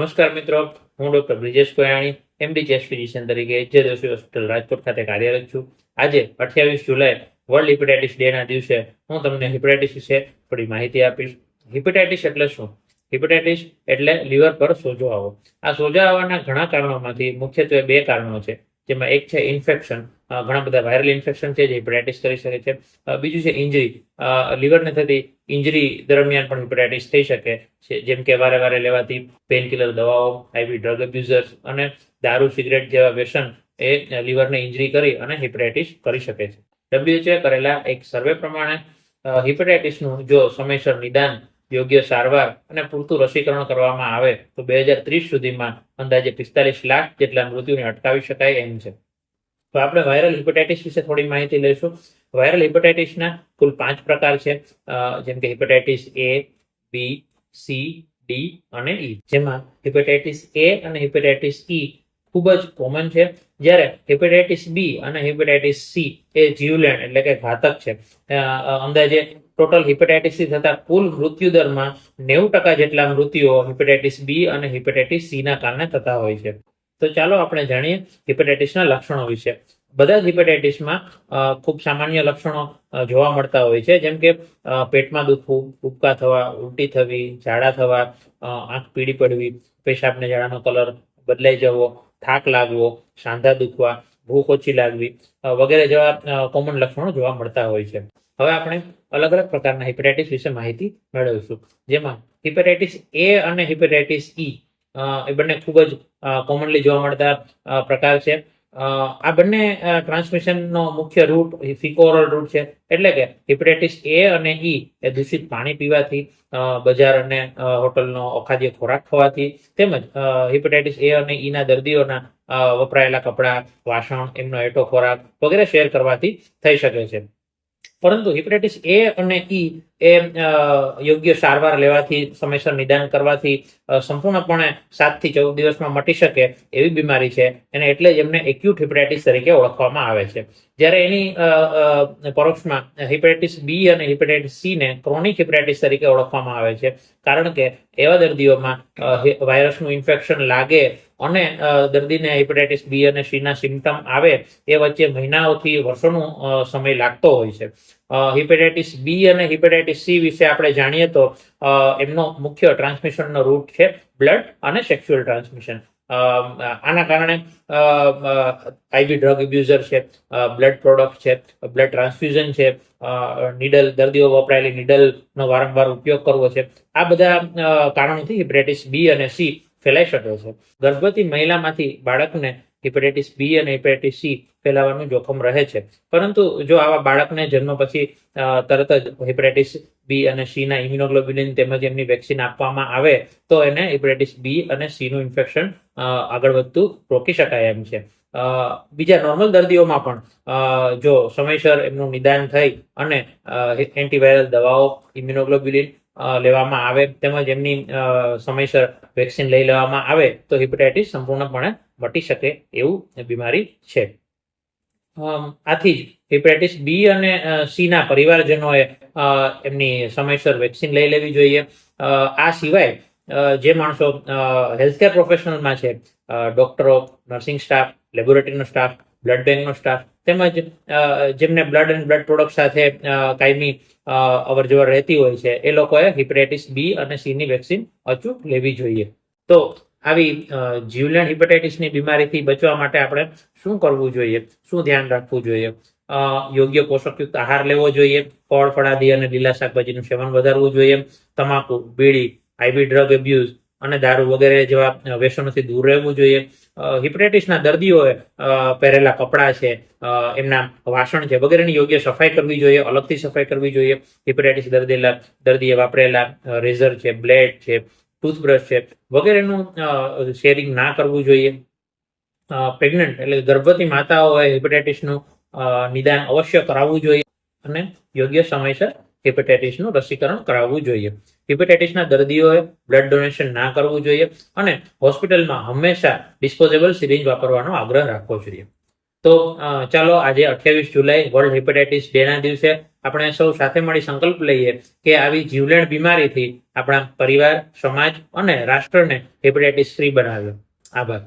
નમસ્કાર મિત્રો, હું doctor Brijesh Koyani MD chest physician તરીકે જે દોશી હોસ્પિટલ રાજકોટ ખાતે કાર્યરત છું. આજે 28 જુલાઈ વર્લ્ડ હિપેટાઇટિસ ડે ના દિવસે હું તમને હિપેટાઇટિસ વિશે થોડી માહિતી આપીશ. હિપેટાઇટિસ એટલે શું? હિપેટાઇટિસ એટલે લીવર પર સોજો આવવો. આ સોજા આવવાના ઘણા કારણોમાંથી મુખ્યત્વે બે કારણો છે, જેમાં એક છે ઇન્ફેક્શન. ઘણા બધા વાયરલ ઇન્ફેક્શન છે જે હિપેટાઇટિસ કરી શકે છે. બીજું છે ઇન્જરી. લીવરને થતી ઇન્જરી દરમિયાન પણ હિપેટાઇટિસ થઈ શકે છે, જેમ કે વારે વારે લેવાતી પેનકિલર દવાઓ, આઈવી ડ્રગ એબ્યુઝર્સ અને દારૂ સિગરેટ જેવા વ્યસન એ લીવરને ઇન્જરી કરી અને હિપેટાઇટિસ કરી શકે છે. WHO કરેલા એક સર્વે પ્રમાણે હિપેટાઇટિસનું જો સમયસર નિદાન, યોગ્ય સારવાર અને પૂરતું રસીકરણ કરવામાં આવે તો 2030 સુધીમાં અંદાજે 45 લાખ જેટલા મૃત્યુને અટકાવી શકાય એમ છે. તો આપણે વાયરલ હિપેટાઇટિસ વિશે થોડી માહિતી લઈશું. વાયરલ હિપેટાઇટિસના કુલ 5 પ્રકાર છે, જેમ કે hepatitis A, B, C, D અને E. જેમાં હિપેટાઇટિસ A અને હિપેટાઇટિસ E ખૂબ જ કોમન છે, જ્યારે હિપેટાઇટિસ B અને હિપેટાઇટિસ C એ જીવલેણ એટલે કે ઘાતક છે. અંદાજે ટોટલ હિપેટાઇટિસથી થતા કુલ મૃત્યુ દરમાં 90% જેટલા મૃત્યુઓ હિપેટાઇટિસ B અને હિપેટાઇટિસ C ના કારણે થતા હોય છે. તો ચાલો આપણે જાણીએ હિપેટાઇટિસના લક્ષણો વિશે. બધા જ હિપેટાઇટિસમાં ખૂબ સામાન્ય લક્ષણો જોવા મળતા હોય છે, જેમ કે પેટમાં દુખવું, ઉબકા થવા, ઉલટી થવી, ઝાડા થવા, આંખ પીળી પડવી, પેશાબ ને ઝાડાનો કલર બદલાઈ જવો, થાક લાગવો, સાંધા દુખવા, ભૂખ ઓછી લાગવી વગેરે જેવા કોમન લક્ષણો જોવા મળતા હોય છે. હવે આપણે અલગ અલગ પ્રકારના હિપેટાઇટિસ વિશે માહિતી મેળવીશું, જેમાં હિપેટાઇટિસ A અને હિપેટાઇટિસ E એ બંને ખૂબ જ કોમનલી જોવા મળતા પ્રકાર છે. આ બંને ટ્રાન્સમિશનનો મુખ્ય રૂટ ફિકો-ઓરલ રૂટ છે, એટલે કે હિપેટાઇટિસ A અને E એ દૂષિત પાણી પીવાથી, બજાર અને હોટલનો અખાદ્ય ખોરાક ખાવાથી, તેમજ હિપેટાઇટિસ A અને E ના દર્દીઓના વપરાયેલા કપડાં, વાસણ, એમનો એટો ખોરાક વગેરે શેર કરવાથી થઈ શકે છે. પરંતુ હિપેટાઇટિસ A અને E એ યોગ્ય સારવાર લેવાથી, સમયસર નિદાન કરવાથી સંપૂર્ણપણે 7 થી 14 દિવસમાં મટી શકે એવી બીમારી છે, અને એટલે જ એમને એક્યુટ હિપેટાઇટિસ તરીકે ઓળખવામાં આવે છે. જ્યારે એની પરોક્ષમાં હિપેટાઇટિસ B અને હિપેટાઇટિસ C ને ક્રોનિક હિપેટાઇટિસ તરીકે ઓળખવામાં આવે છે, કારણ કે એવા દર્દીઓમાં વાયરસનું ઇન્ફેક્શન લાગે અને દર્દીને હિપેટાઇટિસ B અને C ના સિમ્પટમ આવે એ વચ્ચે મહિનાઓથી વર્ષોનો સમય લાગતો હોય છે. હિપેટાઇટિસ B અને હિપેટાઇટિસ C વિશે આપણે જાણીએ તો એમનો મુખ્ય ટ્રાન્સમિશનનો રૂટ છે બ્લડ અને સેક્સ્યુઅલ ટ્રાન્સમિશન. આના કારણે આઈવી ડ્રગ એબ્યુઝર છે, બ્લડ પ્રોડક્ટ છે, બ્લડ ટ્રાન્સફ્યુઝન છે, નીડલ, દર્દીઓ વપરાયેલી નીડલનો વારંવાર ઉપયોગ કરવો છે, આ બધા કારણોથી હિપેટાઇટિસ B અને C ફેલાઈ શકે છે. ગર્ભવતી મહિલામાંથી બાળકને હિપેટાઇટિસ B અને હિપેટાઇટિસ C ફેલાવાનું જોખમ રહે છે, પરંતુ જો આવા બાળકને જન્મ પછી તરત જ હિપેટાઇટિસ B અને C ના ઇમ્યુનોગ્લોબ્યુલિન તેમજ એમની વેક્સિન આપવામાં આવે તો એને હિપેટાઇટિસ B અને C નું ઇન્ફેક્શન આગળ વધતું રોકી શકાય એમ છે. બીજા નોર્મલ દર્દીઓમાં પણ જો સમયસર એમનું નિદાન થઈ અને એન્ટીવાયરલ દવાઓ, ઇમ્યુનોગ્લોબ્યુલિન લેવામાં આવે, તેમજ એમની સમયસર વેક્સિન લઈ લેવામાં આવે તો હિપેટાઇટિસ સંપૂર્ણપણે મટી શકે એવું બીમારી છે. આથી જ હિપેટાઇટિસ B અને C ના પરિવારજનોએ એમની સમયસર વેક્સિન લઈ લેવી જોઈએ. આ સિવાય જે માણસો હેલ્થકેર પ્રોફેશનલમાં છે, ડોક્ટરો, નર્સિંગ સ્ટાફ, લેબોરેટરીનો સ્ટાફ, બ્લડ બેંકનો સ્ટાફ, તેમજ જેમને બ્લડ એન્ડ બ્લડ પ્રોડક્ટ સાથે કાયમી અવરજવર રહેતી હોય છે, એ લોકોએ હિપેટાઇટિસ B અને C ની વેક્સિન અચૂક લેવી જોઈએ. તો આવી જીવલેણ હિપેટાઇટિસની બીમારીથી બચવા માટે આપણે શું કરવું જોઈએ, શું ધ્યાન રાખવું જોઈએ? યોગ્ય પોષકયુક્ત આહાર લેવો જોઈએ, ફળ, ફળાદી અને લીલા શાકભાજીનું સેવન વધારવું જોઈએ, તમાકુ, બીડી, આઈવી ડ્રગ એબ્યુઝ અને દારૂ વગેરે જેવા વ્યસનોથી દૂર રહેવું જોઈએ. હિપેટાઇટિસના દર્દીઓએ પહેરેલા કપડાં છે, એમના વાસણ છે વગેરેની યોગ્ય સફાઈ કરવી જોઈએ, અલગથી સફાઈ કરવી જોઈએ. હિપેટાઇટિસ દર્દીએ વાપરેલા રેઝર છે, બ્લેડ છે, ટૂથબ્રશ છે વગેરેનું શેરિંગ ના કરવું જોઈએ. પ્રેગ્નન્ટ એટલે ગર્ભવતી માતાઓએ હિપેટાઇટિસનું નિદાન અવશ્ય કરાવવું જોઈએ અને યોગ્ય સમયસર હિપેટાઇટિસનું રસીકરણ કરાવવું જોઈએ. હિપેટાઇટિસના દર્દીઓએ બ્લડ ડોનેશન ના કરવું જોઈએ અને હોસ્પિટલમાં હંમેશા ડિસ્પોઝેબલ સિરિંજ વાપરવાનો આગ્રહ રાખવો જોઈએ. તો ચાલો આજે 28 જુલાઈ વર્લ્ડ હેપેટાઇટિસ ડે ના દિવસે આપણે સૌ સાથે મળી સંકલ્પ લઈએ કે આવી જીવલેણ બીમારીથી આપણા પરિવાર, સમાજ અને રાષ્ટ્રને હેપેટાઇટિસ ફ્રી બનાવ્યો. આભાર.